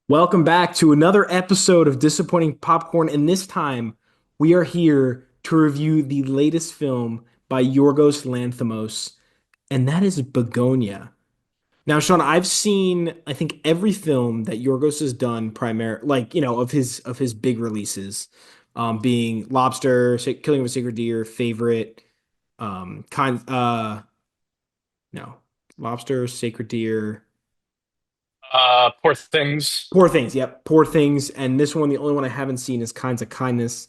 Welcome back to another episode of Disappointing Popcorn, and this time we are here to review the latest film by Yorgos Lanthimos, and that is Bugonia. Now, Sean, I've seen I think every film that Yorgos has done, of his big releases, being Lobster, Killing of a Sacred Deer, Favorite, kind no, Lobster, Sacred Deer. Poor things. Poor Things, yep, Poor Things. And this one, the only one I haven't seen is Kinds of Kindness.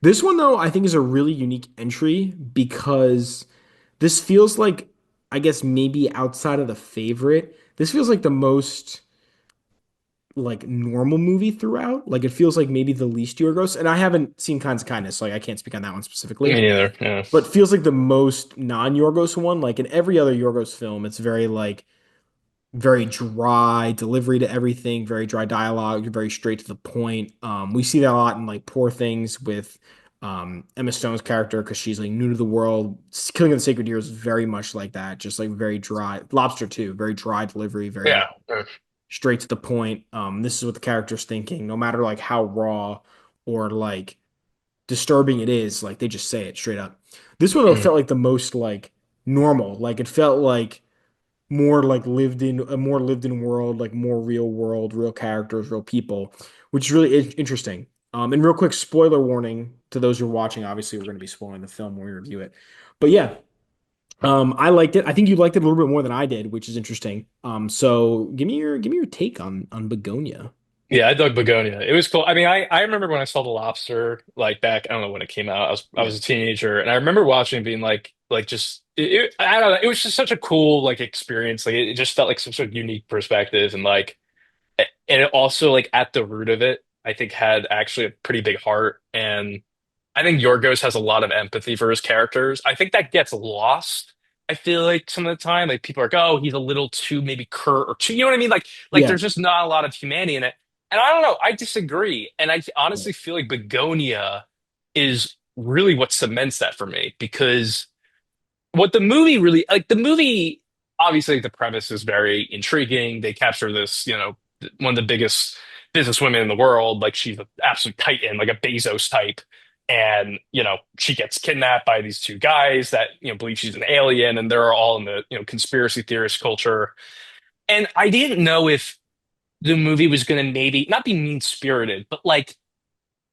This one though, I think is a really unique entry because this feels like, I guess maybe outside of the favorite, this feels like the most like normal movie throughout. Like it feels like maybe the least Yorgos. And I haven't seen Kinds of Kindness, so like I can't speak on that one Me specifically. neither. Yeah. But feels like the most non-Yorgos one. Like in every other Yorgos film, it's very dry delivery to everything, very dry dialogue, very straight to the point. We see that a lot in like Poor Things with Emma Stone's character because she's like new to the world. Killing of the Sacred Deer is very much like that, just like very dry. Lobster too, very dry delivery, very like Yeah. straight to the point. This is what the character's thinking, no matter like how raw or like disturbing it is, like they just say it straight up. This one though Mm. felt like the most like normal. Like it felt like more like lived in a more lived in world, like more real world, real characters, real people, which is really interesting. And real quick, spoiler warning to those who are watching. Obviously, we're going to be spoiling the film when we review it. But yeah, I liked it. I think you liked it a little bit more than I did, which is interesting. So give me your take on Begonia. Yeah, I dug Bugonia. It was cool. I mean, I remember when I saw The Lobster, like back, I don't know when it came out. I Yeah, was a teenager, and I remember watching it being like just I don't know. It was just such a cool like experience. Like it just felt like such a unique perspective, and it also like at the root of it, I think had actually a pretty big heart. And I think Yorgos has a lot of empathy for his characters. I think that gets lost. I feel like some of the time, like people are like, oh, he's a little too maybe curt or too, you know what I mean? Like yeah, there's just not a lot of humanity in it. And I don't know, I disagree. And I honestly feel like Begonia is really what cements that for me because what the movie really like the movie obviously the premise is very intriguing. They capture this, one of the biggest business women in the world. Like she's an absolute titan, like a Bezos type. And, she gets kidnapped by these two guys that, believe she's an alien, and they're all in the, conspiracy theorist culture. And I didn't know if the movie was going to maybe not be mean-spirited, but like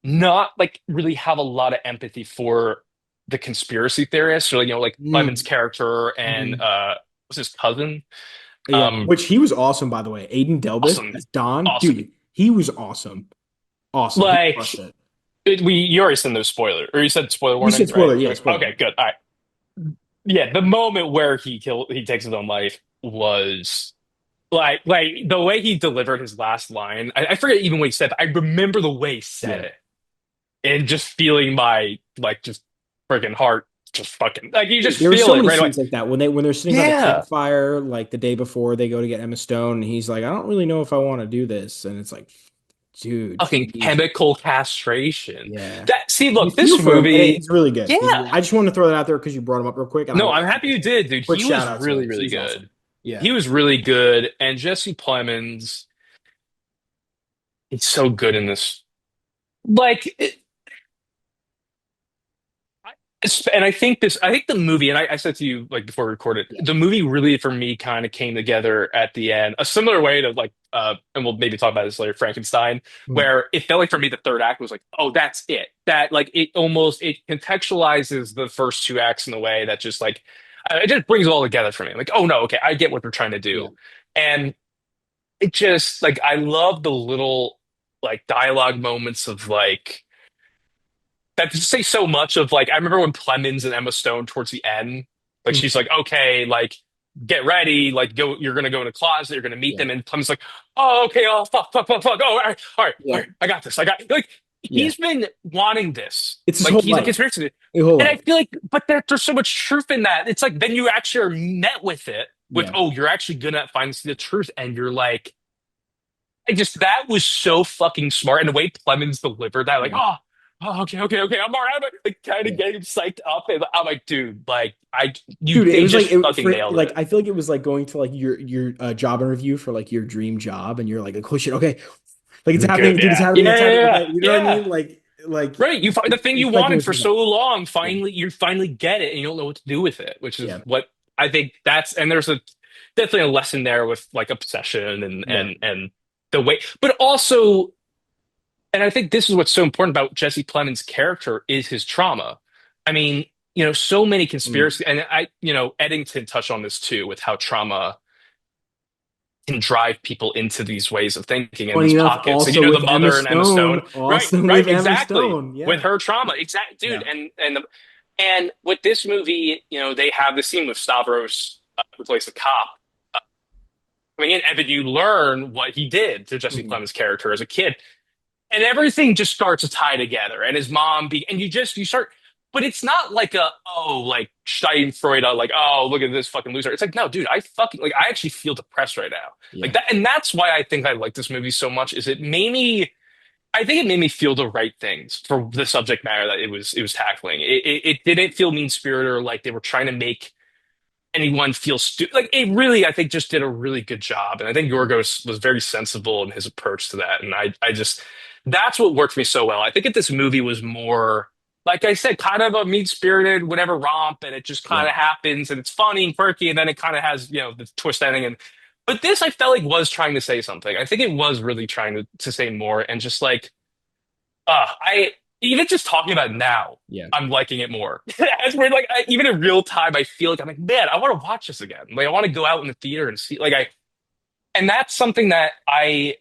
not like really have a lot of empathy for the conspiracy theorists or like Clement's mm, character and mhm. was his cousin. Yeah. Um Which he was awesome, by the way. Aiden Delbert awesome. as Don, Awesome. dude, he was awesome, awesome. He Like crushed it. you already said those spoiler or you said spoiler You said warning, right? spoiler, yeah, spoiler. Okay, good. All right. Yeah, the moment where he takes his own life was like the way he delivered his last line. I forget even what he said, but I remember the way he said Yeah. it and just feeling my like just freaking heart just fucking like you just There were feel so it many right away. scenes like that when they're sitting by the Yeah. campfire, like the day before they go to get Emma Stone, and he's like, I don't really know if I want to do this. And it's like, dude, Fucking jeez. chemical castration. Yeah. That see, You look, feel this for him, and movie, he's really good. yeah. I just wanted to throw that out there because you brought him up real quick, and I No, wanted I'm to happy give you a did, dude. quick He shout was out to really, him 'cause really he's good. awesome. Yeah. He was really good. And Jesse Plemons, he's so good in this. Like, and I think the movie, and I said to you like before we recorded, Yeah. the movie really for me kind of came together at the end, a similar way to like, and we'll maybe talk about this later, Frankenstein, Mm. where it felt like for me the third act was like, oh, that's it. That like it contextualizes the first two acts in a way that just like it just brings it all together for me. Like, oh no, okay, I get what they're trying to Yeah. do, and it just like I love the little like dialogue moments of like that just say so much of like I remember when Plemons and Emma Stone towards the end, like she's Mhm. like, okay, like get ready, like go, you're gonna go in a closet, you're gonna meet Yeah. them, and Plemons like, oh, okay, oh fuck, fuck, fuck, fuck, oh, all right, all right, all Yeah. right, I got this, I got like Yeah. he's been wanting this, It's his like whole he's like life. experiencing it, His whole and I life. feel like, but there's so much truth in that. It's like then you actually are met with it with, Yeah. oh, you're actually gonna find the truth, and you're like. I just that was so fucking smart, and the way Plemons delivered that, like, Yeah. oh, oh, okay, I'm all right. I'm like kind of Yeah. getting psyched up, and I'm like, dude, like Dude, it they was like just fucking for nailed like it. I feel like it was like going to like your job interview for like your dream job, and you're like, oh shit, okay, like it's This is good, happening, dude, yeah, yeah, it's yeah, happening, yeah, okay, you know what I yeah. mean? Like Right, you find the thing you it's like wanted for yours. so long. Yeah, You finally get it, and you don't know what to do with it, which is yeah, what I think that's. And there's a definitely a lesson there with like obsession yeah. and the way, but also, and I think this is what's so important about Jesse Plemons' character is his trauma. I mean, so many Mm. conspiracy, and Eddington touched on this too with how trauma can drive people into these ways of thinking and Funny these enough, pockets. And also the with Emma mother and Emma Stone, Stone, right, also with right, Emma exactly. Stone, With yeah, her trauma, exact dude. yeah. And with this movie, they have the scene with Stavros, who plays the cop. Coming in, and then you learn what he did to Jesse Mhm. Plemons' character as a kid, and everything just starts to tie together. And his mom, and you start, but it's not like like Schadenfreude, like look at this fucking loser. It's like no, dude, I fucking like I actually feel depressed right now, like Yeah, that, and that's why I think I like this movie so much. Is it made me I think it made me feel the right things for the subject matter that it was tackling. It didn't feel mean spirited or like they were trying to make anyone feel stupid. Like it really, I think, just did a really good job. And I think Yorgos was very sensible in his approach to that. And I just that's what worked for me so well. I think if this movie was more, like I said, kind of a mean spirited, whatever romp, and it just yeah, kind of happens and it's funny and quirky, and then it kind of has the twist ending. And but this I felt like was trying to say something. I think it was really trying to say more and just like I even just talking about it now, yeah. I'm liking it more. As we're like, even in real time, I feel like I'm like, man, I want to watch this again. Like, I want to go out in the theater and see. And that's something that I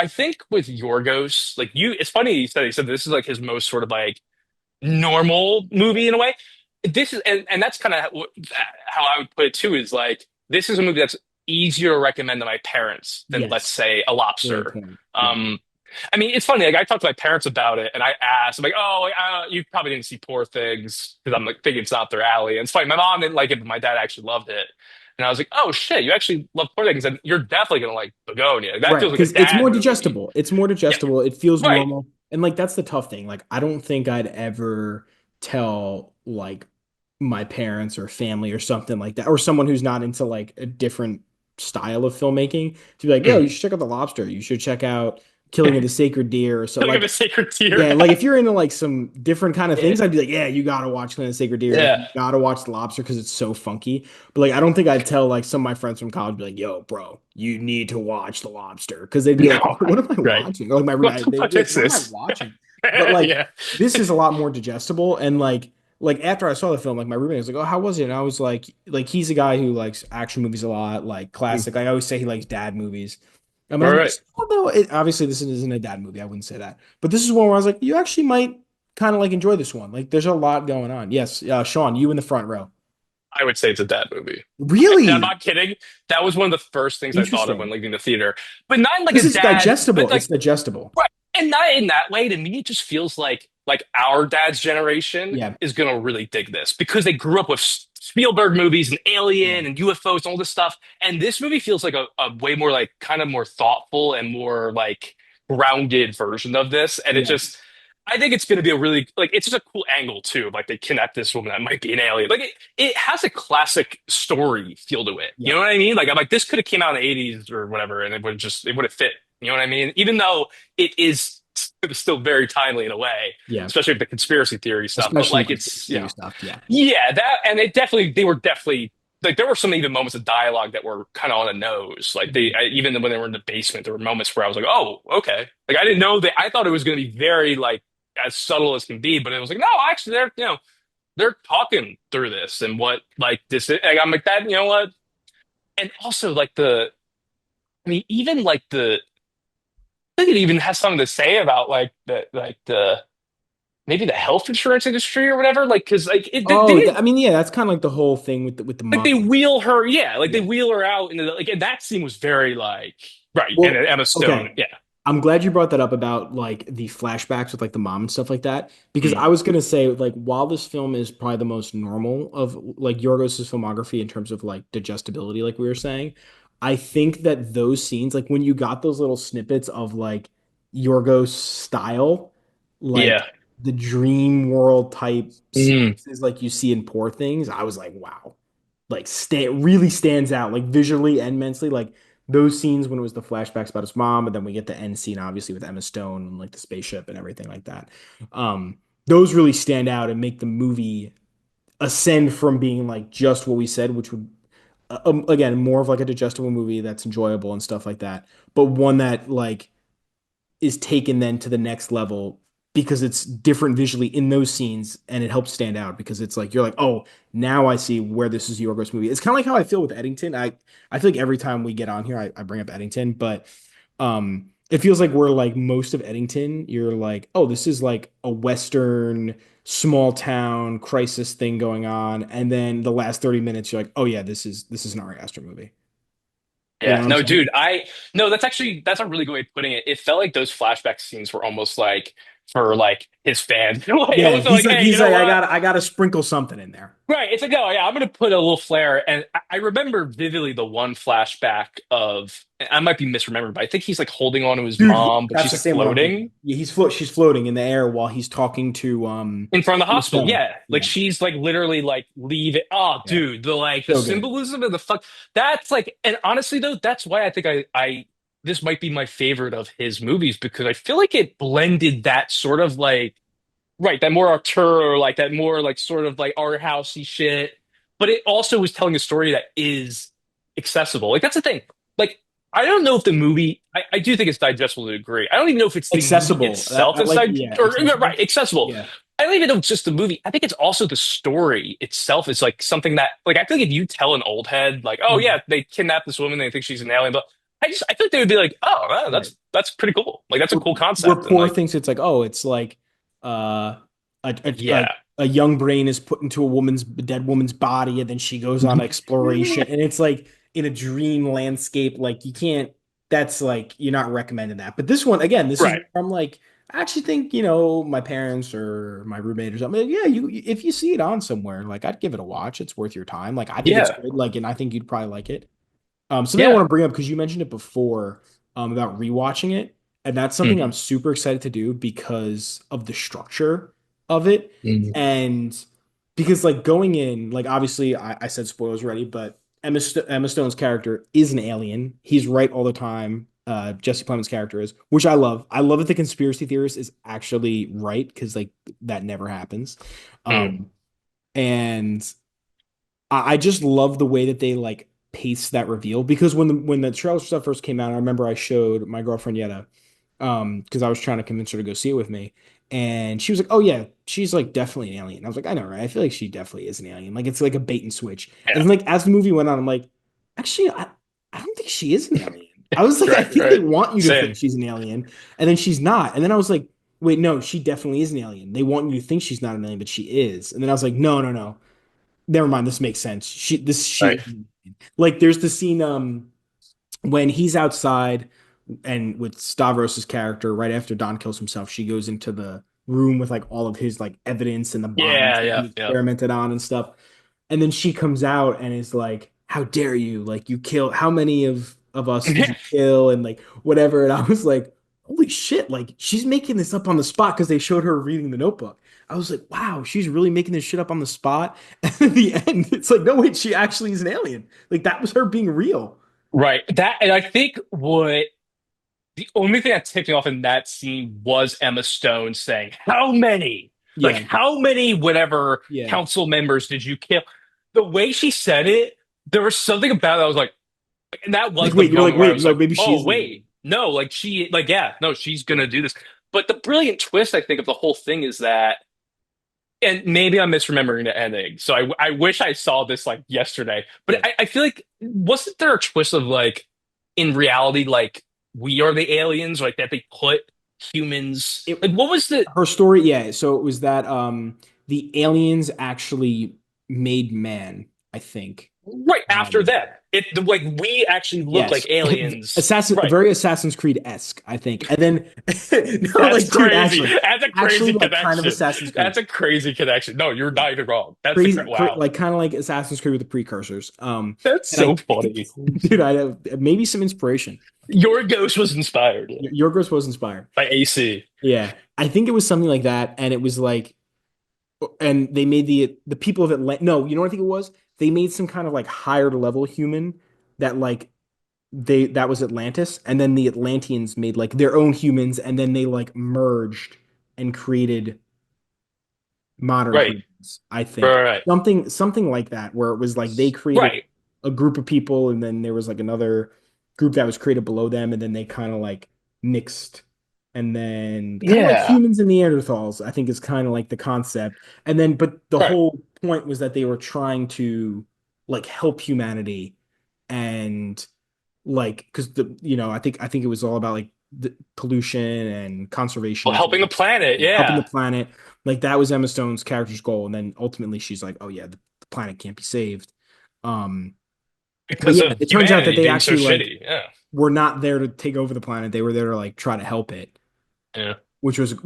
think with Yorgos, like you, it's funny he said this is like his most sort of like normal movie in a way. This is, and that's kind of how I would put it too. Is like this is a movie that's easier to recommend to my parents than let's Yes, say a great Lobster. point. Yeah, Um, I mean, it's funny. Like I talked to my parents about it, and I asked, I'm like, "Oh, you probably didn't see Poor Things," because I'm like thinking it's not their alley. And it's funny. My mom didn't like it, but my dad actually loved it. And I was like, "Oh shit, you actually love Poor Things, and you're definitely gonna like Bugonia. Like, that right. feels like a Because it's more dad movie." digestible. It's more Yeah, digestible. It feels right. normal, and like that's the tough thing. Like I don't think I'd ever tell like my parents or family or something like that, or someone who's not into like a different style of filmmaking to be like, yo, Mm. you should check out The Lobster. You should check out Killing of the Sacred Deer. Or so Look at the like sacred tear. yeah, like if you're into like some different kind of Yeah, things, I'd be like, yeah, you gotta watch Land of Sacred Deer. Like yeah. you gotta watch The Lobster because it's so funky. But like I don't think I'd tell like some of my friends from college be like, yo, bro, you need to watch The Lobster. Because they'd be like, No, what am I right. watching? Or like my What roommate, the they'd fuck be like, is what am I this? watching? But like Yeah. this is a lot more digestible. And like after I saw the film, like my roommate was like, oh, how was it? And I was like he's a guy who likes action movies a lot, like Mm. classic. Like I always say he likes dad movies. And I All was right. like, well, no, obviously this isn't a dad movie. I wouldn't say that. But this is one where I was like, you actually might kind of like enjoy this one. Like, there's a lot going on. Yes, Sean, you in the front row. I would say it's a dad movie. And I'm Really not kidding. That was one of the first things I thought of when interesting leaving the theater. But not in like a because it's dad, but digestible. It's like digestible. right. And not in that way. To me, it just feels like our dad's generation Yeah, is gonna really dig this because they grew up with Spielberg movies and yeah, Alien and UFOs and all this stuff. And this movie feels like a way more like kind of more thoughtful and more like grounded version of this. And it yeah, just I think it's gonna be a really like it's just a cool angle too. Like they kidnap this woman that might be an alien. Like it has a classic story feel to it. You yeah, know what I mean? Like I'm like this could have came out in the 80s or whatever, and it would have fit. You know what I mean? Even though it is still very timely in a way, yeah. especially with the conspiracy theory stuff. But Especially the like conspiracy it's theory stuff. Yeah. yeah, that and they were definitely like there were some even moments of dialogue that were kind of on the nose. Like Mhm. even when they were in the basement, there were moments where I was like, oh, okay. Like I didn't know that. I thought it was going to be very like as subtle as can be, but it was like no, actually they're talking through this and what like this is. Like, I'm like that. You know what? And also like I mean even like I think it even has something to say about the maybe the health insurance industry or whatever. Like, because they Oh, didn't I mean, yeah, that's kind of like the whole thing with the like they mom. wheel her, yeah, like they Yeah. wheel her out into like and that scene was very like right. And Well, Emma Stone, okay. yeah. I'm glad you brought that up about like the flashbacks with like the mom and stuff like that because Mm. I was gonna say like while this film is probably the most normal of like Yorgos's filmography in terms of like digestibility, like we were saying, I think that those scenes, like when you got those little snippets of like Yorgos style, like Yeah. the dream world type Mm. sequences like you see in Poor Things, I was like, wow, like really stands out, like visually and mentally. Like those scenes when it was the flashbacks about his mom, and then we get the end scene, obviously with Emma Stone and like the spaceship and everything like that. Um, those really stand out and make the movie ascend from being like just what we said, which would again more of like a digestible movie that's enjoyable and stuff like that, but one that like is taken then to the next level because it's different visually in those scenes and it helps stand out because it's like you're like, oh, now I see where this is Yorgos movie. It's kind of like how I feel with Eddington. I feel like every time we get on here, I bring up Eddington, but it feels like we're like most of Eddington, you're like, oh, this is like a Western small town crisis thing going on. And then the last 30 minutes, you're like, oh yeah, this is an Ari Aster movie. You know Yeah. what I'm No, saying? dude, no, that's a really good way of putting it. It felt like those flashback scenes were almost like for like his fans. Like it Yeah, wasn't like, hey, you he's know like, what? I gotta sprinkle something in there. Right. It's like, oh yeah, I'm gonna put a little flair. And I remember vividly the one flashback of I might be misremembering, but I think he's like holding on to his Dude, yeah, mom, but that's she's the like same one I'm floating thinking. Yeah, she's floating in the air while he's talking to in front of the Emma hospital. Stone. Yeah. Like Yeah, she's like literally like leave it. Oh, yeah. dude, the like the So good. symbolism of the fuck. That's like, and honestly though, that's why I think I this might be my favorite of his movies because I feel like it blended that sort of like right, that more auteur, like that more like sort of like art housey shit. But it also was telling a story that is accessible. Like that's the thing. Like I don't know if the movie. I do think it's digestible to a degree. I don't even know if it's the movie Accessible. itself I that's like, yeah, or accessible. right accessible. Yeah. I don't even know if it's just the movie. I think it's also the story itself is like something that like I feel like if you tell an old head like oh Mhm. yeah they kidnapped this woman they think she's an alien but I feel like they would be like oh wow, Right. that's pretty cool like that's a cool Where concept and Poor like thinks it's like, oh, it's like uh a, yeah. a young brain is put into a dead woman's body and then she goes on exploration and it's like in a dream landscape like you can't that's like you're not recommending that. But this one again, this is Right. where I'm like I actually think, my parents or my roommate or something, like, yeah, if you see it on somewhere, like I'd give it a watch. It's worth your time. Like I think it's Yeah. good. Like, and I think you'd probably like it. Something I Yeah. want to bring up because you mentioned it before about rewatching it, and that's something I'm Mhm. super excited to do because of the structure of it, Mhm. and because like going in, like obviously I said spoilers already, but Emma Stone's character is an alien. He's right all the time. Jesse Plemons' character is, which I love. I love that the conspiracy theorist is actually right because like that never happens. Mhm. Um, and I just love the way that they like pace that reveal because when the trailer stuff first came out, I remember I showed my girlfriend Yetta, because I was trying to convince her to go see it with me, and she was like, "Oh yeah, she's like definitely an alien." I was like, "I know, right? I feel like she definitely is an alien. Like it's like a bait and switch." And Yeah. then like as the movie went on, I'm like, "Actually, I don't think she is an alien." I was like, "I Right. think they Right. want you to think Same. she's an alien, and then she's not." And then I was like, "Wait, no, she definitely is an alien. They want you to think she's not an alien, but she is." And then I was like, "No, no, no." Never mind, this makes sense. Right. She like there's the scene when he's outside and with Stavros's character right after Don kills himself, she goes into the room with like all of his like evidence and the bombs Yeah. that Yeah. he Yeah. experimented on and stuff. And then she comes out and is like, "How dare you? Like you kill how many of us did you kill?" And like whatever. And I was like, "Holy shit, like she's making this up on the spot because they showed her reading the notebook." I was like, "Wow, she's really making this shit up on the spot." And in the end, it's like, "No, wait, she actually is an alien." Like that was her being real. Right. That and I think what the only thing that tipped me off in that scene was Emma Stone saying, "How many? Like Yeah. how many whatever Yeah. council members did you kill?" The way she said it, there was something about it. I was like, and that Like, was the wait, you're like, moment where I wait, was you're like, like, maybe she "Oh is an wait, alien. no, like she, like yeah, no, she's Yeah. gonna do this." But the brilliant twist, I think, of the whole thing is that and maybe I'm misremembering the ending. So I wish I saw this like yesterday. But Yeah. I feel like wasn't there a twist of like in reality, like we are the aliens, like that they put humans It like what was the her story, yeah. So it was that the aliens actually made man, I think. right after Um, that? Like we actually look like yes. aliens. Right. Very Assassin's Creed-esque, I think. And then no, That's like, dude, crazy. actually, That's a actually crazy like kind of connection. Assassin's Creed. That's a crazy connection. No, you're Yeah. not even wrong. That's the Crazy, wow. like kind of like Assassin's Creed with the precursors. That's And I, so funny. dude, I have maybe some inspiration. Yorgos was inspired Yorgos was inspired. by AC. Yeah, I think it was something like that, and it was like, and they made the people of Atlanta. No, you know what I think it was? They made some kind of like higher level human that like that was Atlantis, and then the Atlanteans made like their own humans, and then they like merged and created modern Right. humans, I Right. think. Right. Something like that, where it was like they created Right. a group of people, and then there was like another group that was created below them, and then they kind of like mixed. And then kind of like Yeah. humans and Neanderthals, I think is kind of like the concept. And then, but the Right. whole point was that they were trying to like help humanity and like because I think it was all about like the pollution and Well, helping the conservationism, planet. helping the Yeah. planet. Like that was Emma Stone's character's goal, and then ultimately she's like, "Oh yeah, the planet can't be saved." Um, but Because yeah, of it turns out that humanity they being so actually like shitty. Yeah. were not there to take over the planet; they were there to like try to help it, Yeah. which is an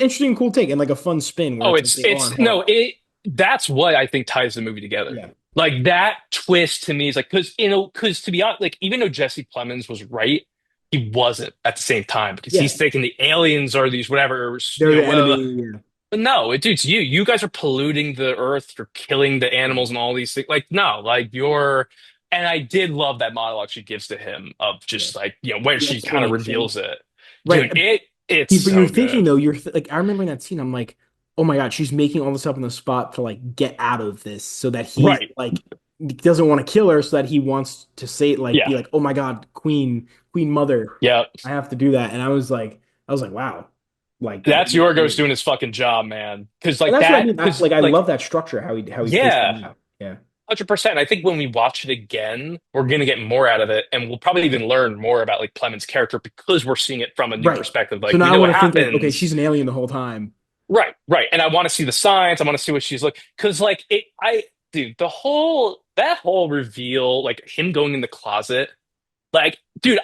interesting, cool take and like a fun spin where Oh, it's like they are it's and aren't. no, it that's what I think ties the movie together. Yeah, Like that twist to me is like because to be honest, like even though Jesse Plemons was right, he wasn't at the same time because yeah, he's thinking the aliens are these whatever, they're the enemy. Yeah, but no, it's you. You guys are polluting the earth. You're killing the yeah, animals and all these things. Like, no, like you're. And I did love that monologue she gives to him of yeah. just like, when The she kind of explanation, reveals it. Dude, right? it's But you're so thinking good. though, like I remember in that scene, I'm like, oh my God, she's making all this up on the spot to like get out of this so that he's Right. like doesn't want to kill her, so that he wants to say it like Yeah. be like, oh my God, Queen Mother, Yeah. I have to do that. And I was like, wow, like That's really Yorgos good. doing his fucking job, man. Because And like that's what I that, mean. because I like, love that structure, how he paced yeah, it out. Yeah. 100%. I think when we watch it again, we're gonna get more out of it, and we'll probably even learn more about like Clement's character because we're seeing it from a new Right. perspective. So Like we now I know what want to think like, okay, happens. she's an alien the whole time. Right, right. And I want to see the signs. I want to see what she's like. Because, like, dude, that whole reveal, like him going in the closet, like, dude,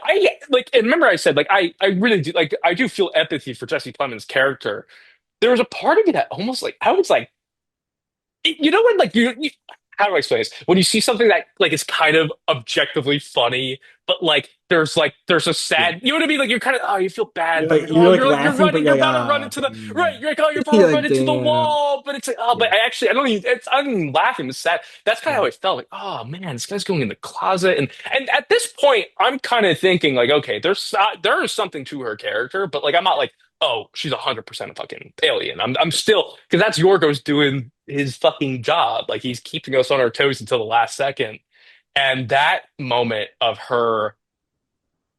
like, and remember I said, like, I really do, like, I do feel empathy for Jesse Plemons' character. There was a part of me that almost, like, I was like, when, like, how do I explain this? When you see something that, like, is kind of objectively funny, but, like, there's a Yeah. sad, you know what I mean? Like, you're kind of, oh, you feel bad, but, like, oh, You're like you're laughing, but running, you're you're like, about to run ah, into the, right, damn. you're like, oh, you're about to You're run like, into the damn. wall, but it's like, oh, but Yeah. I don't even laughing, it's sad. That's kind of Yeah. how I felt, like, oh, man, this guy's going in the closet. And at this point, I'm kind of thinking, like, okay, there is something to her character, but, like, I'm not like, oh, she's 100% a fucking alien. I'm still because that's Yorgos doing his fucking job. Like he's keeping us on our toes until the last second. And that moment of her,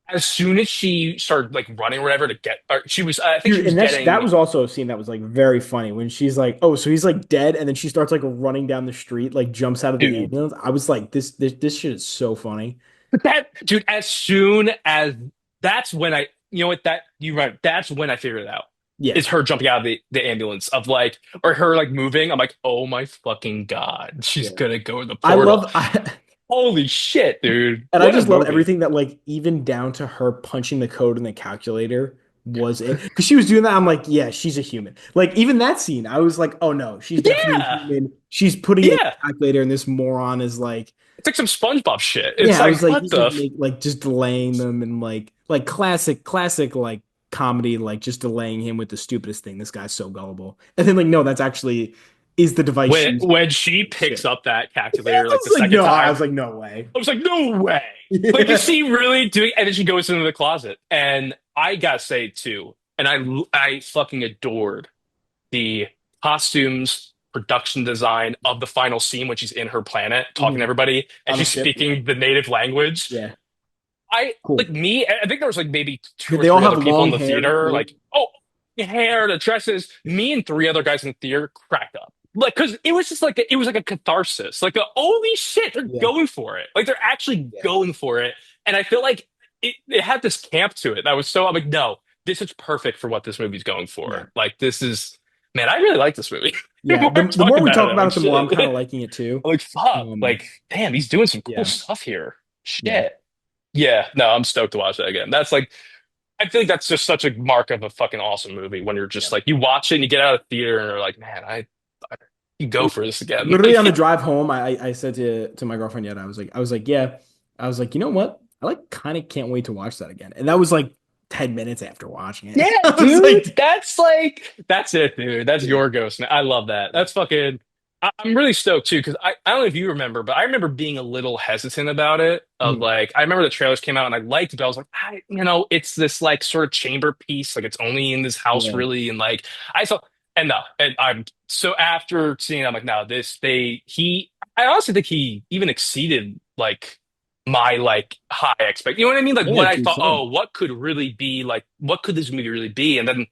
as soon as she started like running or whatever to get, or she was, I think she Dude, was and that getting, was also a scene that was like very funny when she's like, "Oh, so he's like dead," and then she starts like running down the street, like jumps out of the dude. ambulance. I was like, "This shit is so funny." But that, dude, as soon as that's when you know what, that you right, that's when I figured it out. Yeah, Is her jumping out of the ambulance of like, or her like moving. I'm like, oh my fucking God, she's yeah. gonna go in the I portal. love, I, Holy shit, dude. and I What a just love movie. everything that like even down to her punching the code in the calculator was it because she was doing that. I'm like, yeah, she's a human. Like even that scene, I was like, oh no, she's definitely a Yeah. human. She's putting it in Yeah. the calculator, and this moron is like. It's like some SpongeBob shit. It's Yeah, I was like, like, what he's like the make like just delaying them and like classic like comedy, like just delaying him with the stupidest thing. This guy's so gullible. And then like, no, that's actually is the device she's when she picks shit. up that I calculator like the was like, second no, I time, was like, no way. I was like, no way. Like, is Yeah. she really doing? And then she goes into the closet, and I gotta say too, and I fucking adored the costumes, production design of the final scene when she's in her planet talking to Mhm. everybody, and On the she's ship, yeah. speaking the native language. Yeah. I like Cool. me. I think there was like maybe two or They all three have other people in long the hair theater. too. Like, oh, the hair, the dresses. Me and three other guys in the theater cracked up. Like, because it was just like it was like a catharsis. Like, holy shit, they're Yeah. going for it. Like, they're actually Yeah. going for it. And I feel like it had this camp to it. That was so. I'm like, no, this is perfect for what this movie's going Yeah. for. Like, this is man, I really like this movie. The Yeah. more I The talk more we about talk it, I'm about like, it, the more I'm shit. kind of liking it too. I'm like, fuck. Um, Like, damn, he's doing some cool yeah. stuff here. Yeah. Shit. Yeah, no, I'm stoked to watch that again. That's like, I feel like that's just such a mark of a fucking awesome movie when you're just Yeah. like, you watch it and you get out of the theater and you're like, man, I you go for this again. Literally Like, on the drive home, I said to my girlfriend, yet I was like, yeah, I was like, you know what? I like kind of can't wait to watch that again. And that was like 10 minutes after watching it. Yeah, I was dude. like, That's it, dude. That's Yorgos. Man. I love that. That's fucking. I'm really stoked too, because I don't know if you remember, but I remember being a little hesitant about it. Of mm, like, I remember the trailers came out and I liked it, but I was like, it's this like sort of chamber piece. Like, it's only in this house, yeah, really. And like, I saw, and no, and I'm so after seeing it, I'm like, no, I honestly think he even exceeded like my like high expect. You know what I mean? Like yeah, what I to thought, extent. oh, what could really be like, what could this movie really be? And then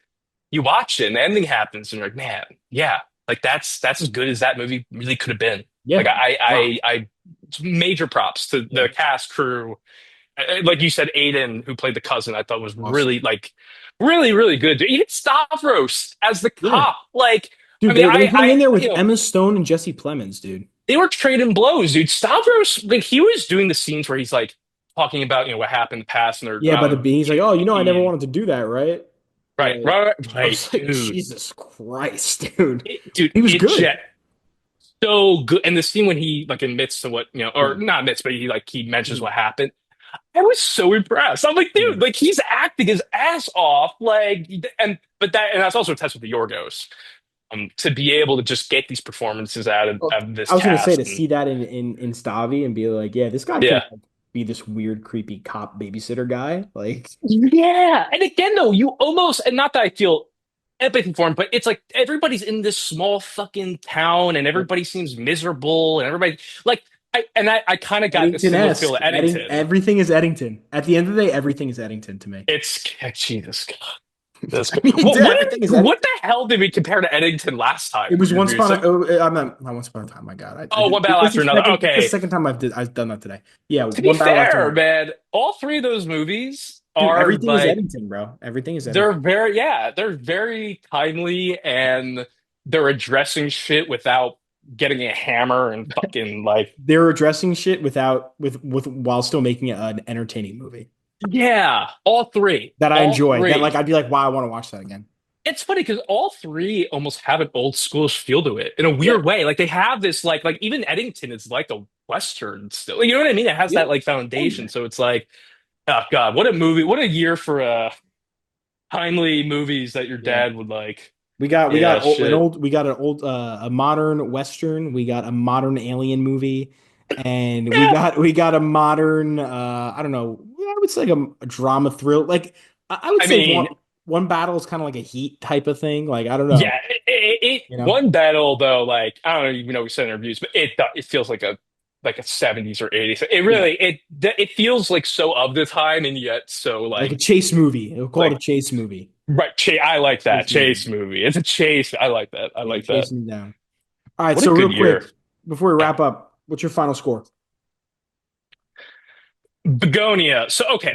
you watch it and the ending happens and you're like, man, yeah, like that's as good as that movie really could have been. Like Yeah. Wow. major props to Yeah. the cast crew. Like you said, Aiden, who played the cousin, I thought was Awesome. really like really, really good. Even Stavros as the Yeah. cop, like I Dude, mean, they hung in there with you know, Emma Stone and Jesse Plemons, dude. they were trading blows, dude. Stavros, like he was doing the scenes where he's like talking about what happened in the past, and they're Yeah, out but in he's like, oh, I never Kentucky, and wanted to do that, right? right, Like, right, right, I right, was like, dude. Jesus Christ, dude. Dude, He was it jet good. so good. And the scene when he like admits to what or Yeah. not admits, but he mentions Mhm. what happened. I was so impressed. I'm like, Yeah. dude, like he's acting his ass off, like, and that's also a test with the Yorgos, to be able to just get these performances Well, out of this I was gonna say to cast, and see that in Stavi and be like, yeah, this guy can yeah, like, be this weird, creepy cop babysitter guy. Like, yeah. And again, though, you almost, and not that I feel empathy for him, but it's like everybody's in this small fucking town, and yep. everybody seems miserable, and everybody like. I kind of got a similar feel Eddington-esque. to Eddington. Everything is Eddington. At the end of the day, everything is Eddington to me. It's Jesus God. That's I good. mean, everything is What Eddington. the hell did we compare to Eddington last It time we was once reviewed upon a. some? Oh, I'm not once upon a time. My God, I Oh, did. one battle after another. It's the Okay. second time I've done that today. Yeah, To be one battle after fair, another. man, all three of those movies Dude, are everything is like Eddington, bro. Everything is they're Eddington. very they're very timely, and they're addressing shit without getting a hammer and fucking like They're addressing shit with while still making it an entertaining movie yeah, all three. that I All enjoy. That like three. I'd be like, wow, I want to watch that again. It's funny because all three almost have an old schoolish feel to it in a Yeah, weird way. Like they have this like even Eddington is like a Western still. You know what I mean? It has yeah. that like Oh yeah. foundation. So it's like, oh God, what a movie. What a year for timely movies that your Yeah. dad would like. We Yeah, got shit. an old a modern Western, we got a modern alien movie, and Yeah. we got a modern I don't know, I would say like a drama thrill. Like I would I say mean, one battle is kind of like a Heat type of thing. Like I don't know, yeah, you know. one battle though, like I don't even know we said in reviews, but it feels like a 70s or 80s. It Yeah. really it feels like so of the time and yet so Like a like chase movie. We'll call it a like chase movie. right, I like that Chase movie. chase movie. It's a chase. I like that. I Yeah, like that. chasing you down. All right, What a so good real year. quick, before we Yeah. wrap up, what's your final score? Begonia. So okay.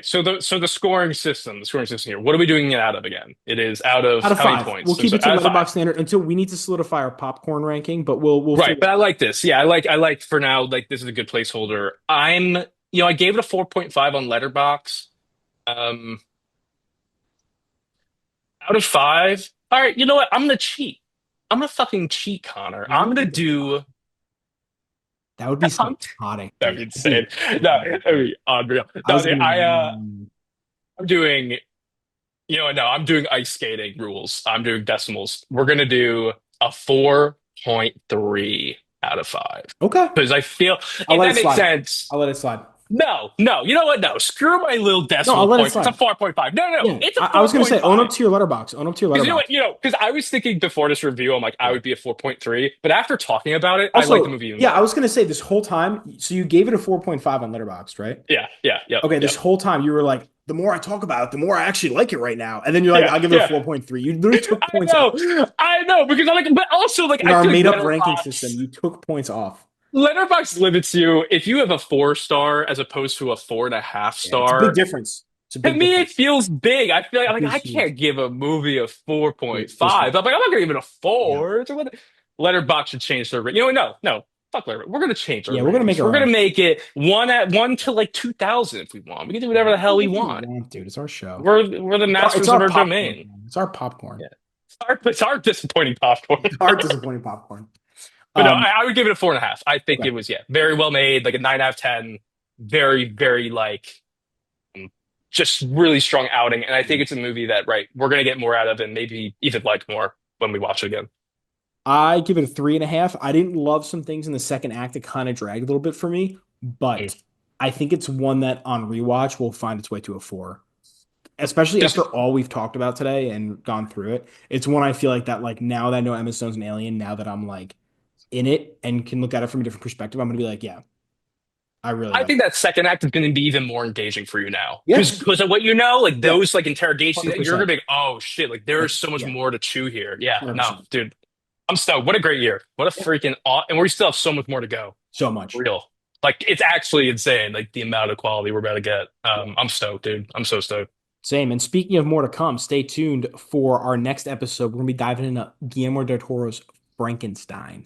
So the scoring system here. What are we doing it out of again? It is out of Out of how many five. We'll points? keep So it to out of five. letterbox standard until we need to solidify our popcorn ranking, but we'll Right, figure but it I out. like this. Yeah, I like for now. Like this is a good placeholder. I gave it a 4.5 on Letterbox. Um, out of five. All right, you know what? I'm gonna cheat. I'm gonna fucking cheat, Connor. You're I'm gonna gonna give it a do. five. That would be I'm psychotic, that'd dude. be insane. No, That'd be that'd be unreal. I No, was dude, gonna. I'm doing. No, I'm doing ice skating rules. I'm doing decimals. We're gonna do a 4.3 out of five Okay, because I feel I'll if let it that makes slide. sense. I'll let it slide. No. You know what? No, screw my little No, I'll decimal let it points. It's a slide. 4.5. No. Yeah, It's a I was gonna say own up 4.5. to your letterbox. Own up to your Because you know letterbox. what? Because I was thinking before this review, I'm like, I Yeah. would be a 4.3. But after talking about it, I like the Also, movie even yeah, I more. was gonna say this whole time. So you gave it a 4.5 on letterbox, right? Okay, this Yep. whole time you were like, the more I talk about it, the more I actually like it right now. And then you're like, I'll give it a Yeah. 4.3. You literally took points off. I know, because I'm like, but also, like, In I our feel like made up ranking system, you took points off. Letterbox limits you. If you have a 4 star as opposed to a four and a half Yeah, it's a big star, difference. It's a to big me, it difference. feels big. I feel like, It I is huge. can't give a movie a It is 4.5. huge. I'm like, I'm not gonna give it a Yeah. four. Letterbox should change their You know what? No. Fuck Letterbox. We're gonna change our Yeah, we're gonna make ratings. our We're gonna own. make it one to like 2,000 if we want. We can do Yeah, whatever the hell we whatever you want. want, dude. It's our show. We're the It's masters of our our popcorn, domain. man. It's our popcorn. Yeah. It's our disappointing popcorn. It's our disappointing popcorn. But no, Um, I would give it a 4.5. I think okay. it was, very well made, like a 9 out of 10. very, very like just really strong outing. And I think it's a movie that, right, we're gonna get more out of and maybe even like more when we watch it again. I give it a 3.5. I didn't love some things in the second act. It kind of dragged a little bit for me, Mm. but I think it's one that on rewatch will find its way to a 4. Especially after Just all we've talked about today and gone through it. It's one I feel like that like now that I know Emma Stone's an alien, now that I'm like in it and can look at it from a different perspective, I'm gonna be like, yeah, I really I like think it. that second act is going to be even more engaging for you now Yeah, because of what you know, like yeah, those like interrogations, you're gonna 100%. be like, oh shit, like there's Like, so much yeah, more to chew here. Yeah, no, 100%. dude, I'm stoked. What a great year. What a Yeah, freaking and we still have so much more to go. so much. Real, like it's actually insane. Like the amount of quality we're about to get. Yeah. I'm stoked, dude. I'm so stoked. Same. And speaking of more to come, stay tuned for our next episode. We're gonna be diving into Guillermo del Toro's Frankenstein.